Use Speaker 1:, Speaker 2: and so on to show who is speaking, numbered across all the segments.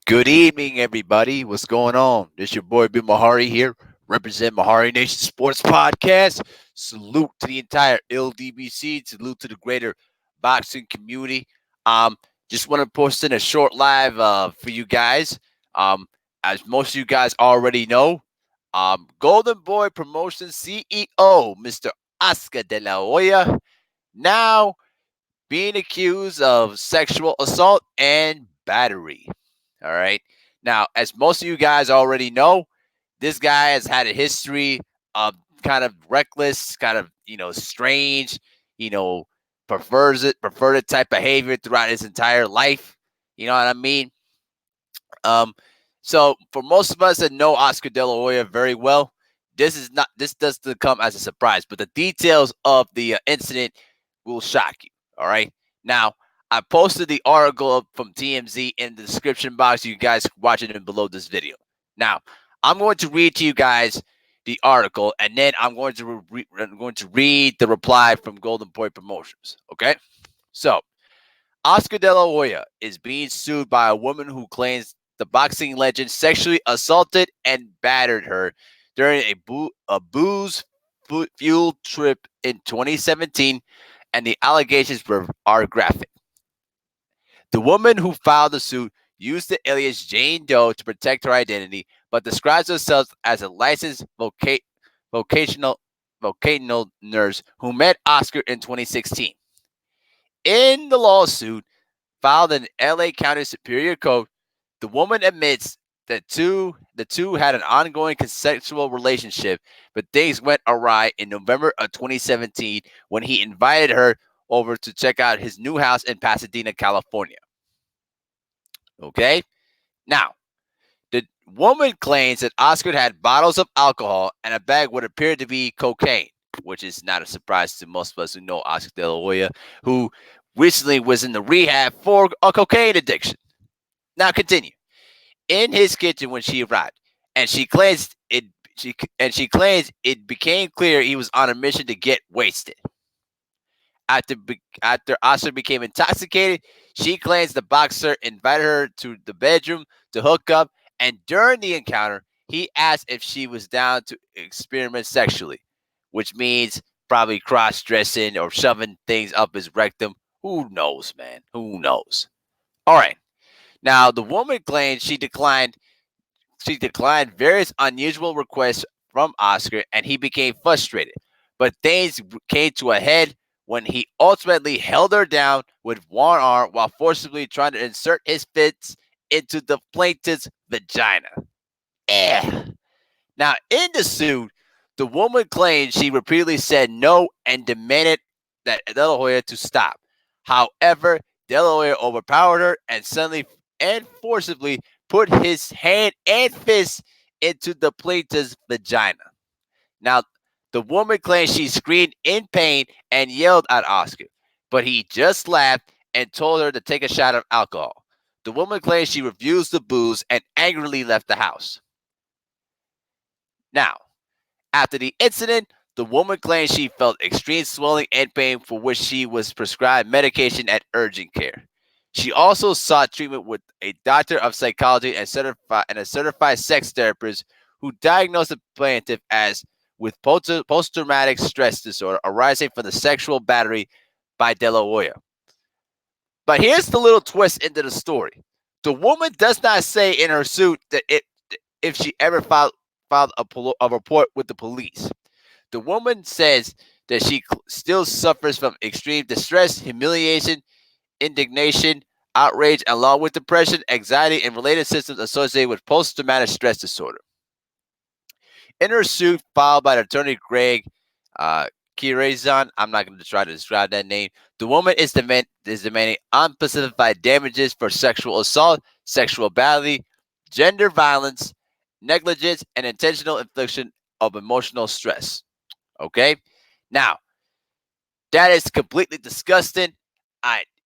Speaker 1: Good evening, everybody. What's going on? This your boy B Mahari here, represent Mahari Nation Sports Podcast. Salute to the entire LDBC. Salute to the greater boxing community. Um, just want to post in a short live for you guys. Um, as most of you guys already know, Golden Boy Promotions CEO, Mr. Oscar De La Hoya, now being accused of sexual assault and battery. All right. Now, as most of you guys already know, this guy has had a history of kind of reckless, kind of, strange, you know, preferred type behavior throughout his entire life. You know what I mean? Um, so for most of us that know Oscar De La Hoya very well, this doesn't come as a surprise, but the details of the incident will shock you. All right. Now, I posted the article from TMZ in the description box. You guys watching it below this video. Now, I'm going to read to you guys the article, and then I'm going to read the reply from Golden Boy Promotions. Okay. So Oscar De La Hoya is being sued by a woman who claims the boxing legend sexually assaulted and battered her during a booze fueled trip in 2017, and the allegations are graphic. The woman who filed the suit used the alias Jane Doe to protect her identity, but describes herself as a licensed vocational vocational nurse who met Oscar in 2016. In the lawsuit, filed in LA County Superior Court, the woman admits that the two had an ongoing consensual relationship, but things went awry in November of 2017 when he invited her over to check out his new house in Pasadena, California. Okay? Now, the woman claims that Oscar had bottles of alcohol and a bag what appeared to be cocaine, which is not a surprise to most of us who know Oscar De La Hoya, who recently was in the rehab for a cocaine addiction. Now continue. In his kitchen when she arrived, and she claims it became clear he was on a mission to get wasted. After Oscar became intoxicated, she claims the boxer invited her to the bedroom to hook up, and during the encounter, he asked if she was down to experiment sexually, which means probably cross dressing or shoving things up his rectum. Who knows, man? Who knows? All right. Now, the woman claims she declined various unusual requests from Oscar, and he became frustrated. But things came to a head when he ultimately held her down with one arm while forcibly trying to insert his fists into the plaintiff's vagina. Eh. Now, in the suit, the woman claimed she repeatedly said no and demanded that De La Hoya to stop. However, De La Hoya overpowered her and suddenly and forcibly put his hand and fist into the plaintiff's vagina. Now, the woman claims she screamed in pain and yelled at Oscar, but he just laughed and told her to take a shot of alcohol. The woman claims she refused the booze and angrily left the house. Now, after the incident, the woman claims she felt extreme swelling and pain for which she was prescribed medication at urgent care. She also sought treatment with a doctor of psychology and a certified sex therapist who diagnosed the plaintiff as with post-traumatic stress disorder arising from the sexual battery by De La Hoya. But here's the little twist into the story. The woman does not say in her suit that if she ever filed a report with the police. The woman says that she still suffers from extreme distress, humiliation, indignation, outrage, along with depression, anxiety, and related symptoms associated with post-traumatic stress disorder. In her suit filed by attorney Greg Kirazan, I'm not going to try to describe that name. The woman is demanding unspecified damages for sexual assault, sexual battery, gender violence, negligence, and intentional infliction of emotional stress. Okay? Now, that is completely disgusting.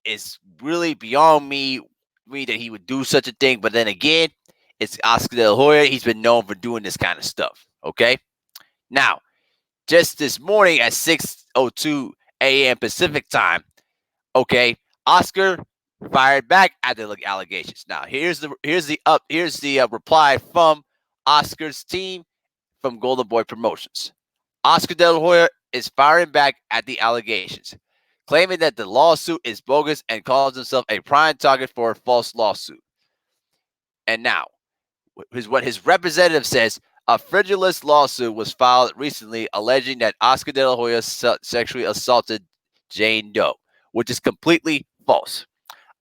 Speaker 1: It's really beyond me that he would do such a thing. But then again, it's Oscar De La Hoya. He's been known for doing this kind of stuff. Okay? Now, just this morning at 6:02 a.m. Pacific time, okay, Oscar fired back at the allegations. Now, here's the reply from Oscar's team from Golden Boy Promotions. Oscar De La Hoya is firing back at the allegations, claiming that the lawsuit is bogus and calls himself a prime target for a false lawsuit. And now, what his representative says, a frivolous lawsuit was filed recently alleging that Oscar De La Hoya sexually assaulted Jane Doe, which is completely false.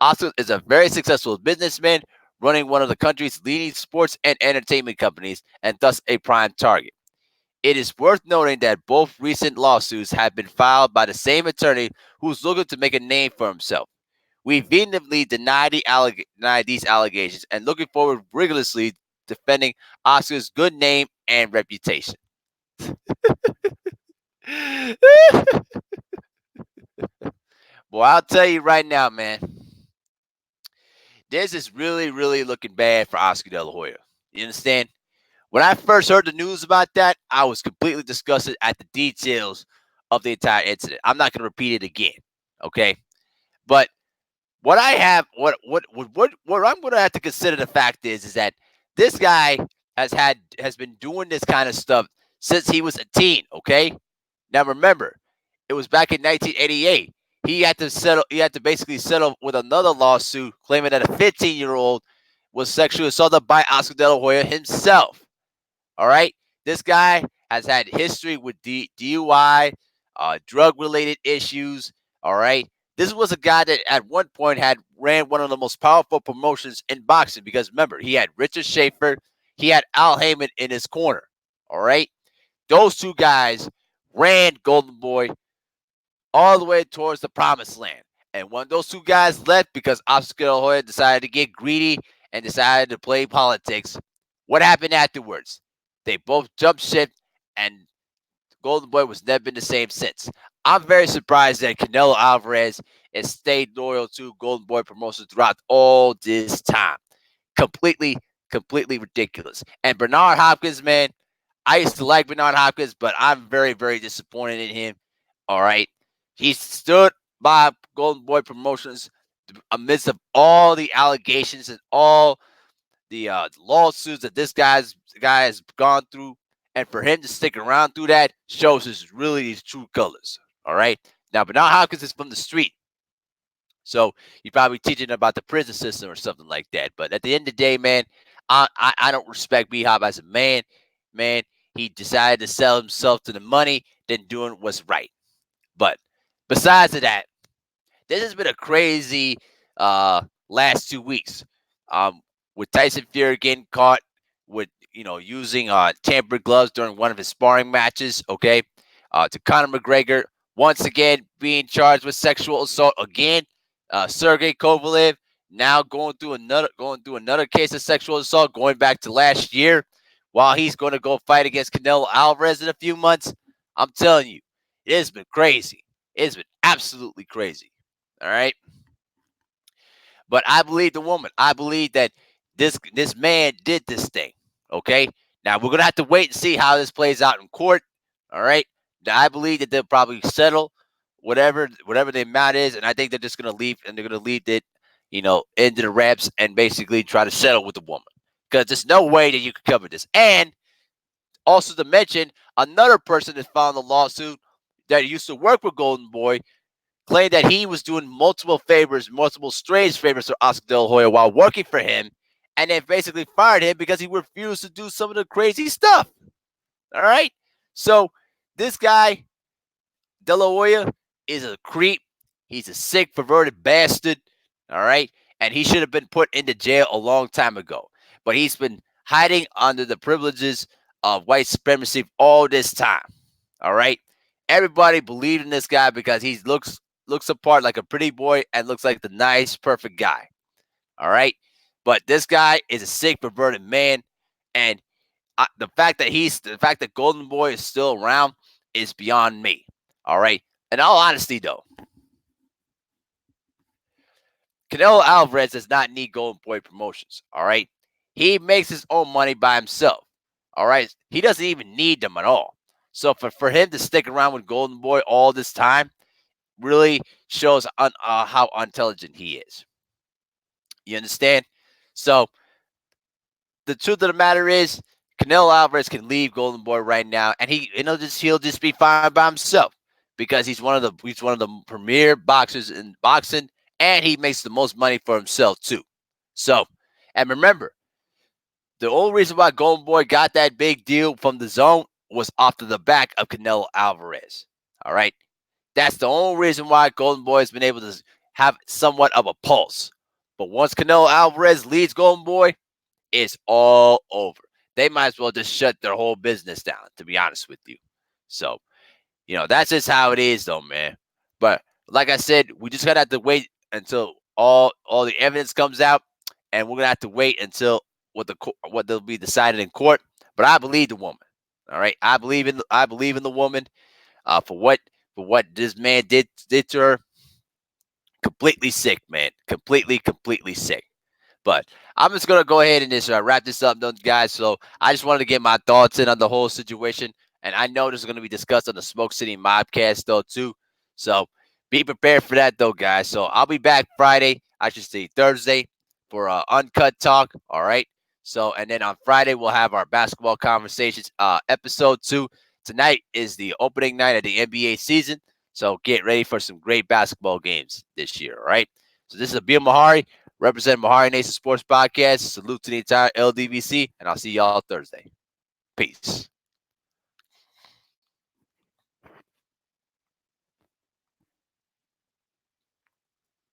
Speaker 1: Oscar is a very successful businessman running one of the country's leading sports and entertainment companies and thus a prime target. It is worth noting that both recent lawsuits have been filed by the same attorney who's looking to make a name for himself. We vehemently deny these allegations and looking forward rigorously defending Oscar's good name and reputation. Well, I'll tell you right now, man, this is really, really looking bad for Oscar De La Hoya. You understand? When I first heard the news about that, I was completely disgusted at the details of the entire incident. I'm not going to repeat it again, okay? But what I have, what I'm going to have to consider the fact is that this guy has been doing this kind of stuff since he was a teen. Okay, now remember, it was back in 1988. He had to settle. He had to basically settle with another lawsuit claiming that a 15-year-old was sexually assaulted by Oscar De La Hoya himself. All right, this guy has had history with DUI, drug-related issues. All right, this was a guy that at one point had ran one of the most powerful promotions in boxing because remember, he had Richard Schaefer, he had Al Heyman in his corner. All right, those two guys ran Golden Boy all the way towards the promised land. And when those two guys left because Oscar De La Hoya decided to get greedy and decided to play politics, what happened afterwards? They both jumped ship, and Golden Boy was never been the same since. I'm very surprised that Canelo Alvarez has stayed loyal to Golden Boy Promotions throughout all this time. Completely, completely ridiculous. And Bernard Hopkins, man, I used to like Bernard Hopkins, but I'm very, very disappointed in him. All right. He stood by Golden Boy Promotions amidst of all the allegations and all the lawsuits that this guy has gone through, and for him to stick around through that shows his true colors. All right. Now, Bernard Hopkins is from the street, so he's probably teaching about the prison system or something like that. But at the end of the day, man, I don't respect B Hop as a man. Man, he decided to sell himself to the money than doing what's right. But besides of that, this has been a crazy last 2 weeks. Um, with Tyson Fury getting caught with using tampered gloves during one of his sparring matches. Okay, to Conor McGregor once again being charged with sexual assault again. Sergey Kovalev now going through another case of sexual assault going back to last year, while he's going to go fight against Canelo Alvarez in a few months. I'm telling you, it has been crazy. It's been absolutely crazy. All right. But I believe the woman. I believe that this man did this thing. Okay. Now we're gonna have to wait and see how this plays out in court. All right. Now, I believe that they'll probably settle whatever the amount is, and I think they're just gonna leave and they're gonna leave it, into the reps and basically try to settle with the woman. Because there's no way that you can cover this. And also to mention, another person that filed a lawsuit that used to work with Golden Boy claimed that he was doing multiple strange favors for Oscar De La Hoya while working for him, and then basically fired him because he refused to do some of the crazy stuff. All right? So this guy, De La Hoya, is a creep. He's a sick, perverted bastard. All right? And he should have been put into jail a long time ago. But he's been hiding under the privileges of white supremacy all this time. All right? Everybody believed in this guy because he looks apart like a pretty boy and looks like the nice, perfect guy. All right. But this guy is a sick, perverted man. And the fact that Golden Boy is still around is beyond me. All right. In all honesty, though, Canelo Alvarez does not need Golden Boy Promotions. All right. He makes his own money by himself. All right. He doesn't even need them at all. So for him to stick around with Golden Boy all this time really shows how intelligent he is. You understand? So the truth of the matter is, Canelo Alvarez can leave Golden Boy right now, and he'll just be fine by himself because he's one of the premier boxers in boxing, and he makes the most money for himself too. So, and remember, the only reason why Golden Boy got that big deal from the zone was off to the back of Canelo Alvarez. All right, that's the only reason why Golden Boy has been able to have somewhat of a pulse. But once Canelo Alvarez leads Golden Boy, it's all over. They might as well just shut their whole business down, to be honest with you. So, that's just how it is, though, man. But like I said, we just gotta have to wait until all the evidence comes out, and we're gonna have to wait until what they'll be decided in court. But I believe the woman. All right, I believe in the woman. For what this man did to her, completely sick, man. Completely sick. But I'm just gonna go ahead and just wrap this up, though, guys. So I just wanted to get my thoughts in on the whole situation, and I know this is gonna be discussed on the Smoke City Mobcast, though, too. So be prepared for that, though, guys. So I'll be back Friday. I should say Thursday for uncut talk. All right. So and then on Friday we'll have our basketball conversations episode 2. Tonight is the opening night of the NBA season. So get ready for some great basketball games this year. All right. So this is Abir Mahari, represent Mahari Nation Sports Podcast. Salute to the entire LDVC, and I'll see y'all Thursday. Peace.